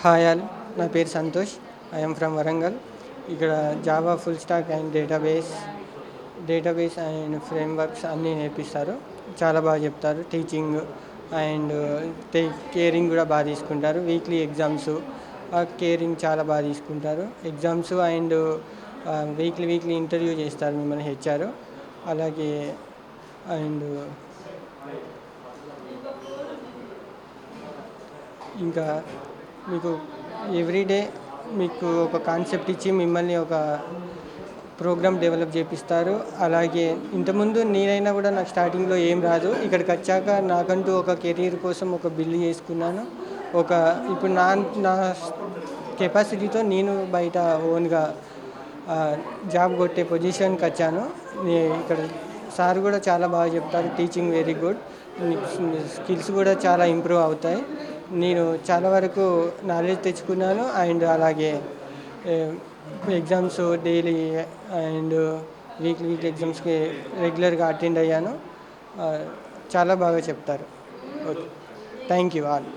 Hi all, నా పేరు Santosh. I'm from Warangal. ఇక్కడ Java full stack and database and frameworks అన్నీ నేర్పిస్తారు. చాలా బాగా చెప్తారు టీచింగ్ అండ్ కేరింగ్ కూడా బాగా తీసుకుంటారు. వీక్లీ ఎగ్జామ్స్ కేరింగ్ చాలా బాగా తీసుకుంటారు. ఎగ్జామ్స్ అండ్ వీక్లీ ఇంటర్వ్యూ చేస్తారు మిమ్మల్ని హెచ్ఆర్. అలాగే అండ్ ఇంకా మీకు ఎవ్రీడే మీకు ఒక కాన్సెప్ట్ ఇచ్చి మిమ్మల్ని ఒక ప్రోగ్రామ్ డెవలప్ చేపిస్తారు. అలాగే ఇంతకుముందు నేనైనా కూడా నాకు స్టార్టింగ్లో ఏం రాదు. ఇక్కడికి వచ్చాక నాకంటూ ఒక కెరీర్ కోసం ఒక బిల్డ్ చేసుకున్నాను. ఇప్పుడు నా కెపాసిటీతో నేను బయట ఓన్గా జాబ్ కొట్టే పొజిషన్కి వచ్చాను. ఇక్కడ సార్ కూడా చాలా బాగా చెప్తారు. Teaching very good. స్కిల్స్ కూడా చాలా ఇంప్రూవ్ అవుతాయి. నేను చాలా వరకు నాలెడ్జ్ తెచ్చుకున్నాను. అండ్ అలాగే ఎగ్జామ్స్ డైలీ అండ్ వీక్లీ ఎగ్జామ్స్కి రెగ్యులర్గా అటెండ్ అయ్యాను. చాలా బాగా చెప్తారు. Okay, thank you all.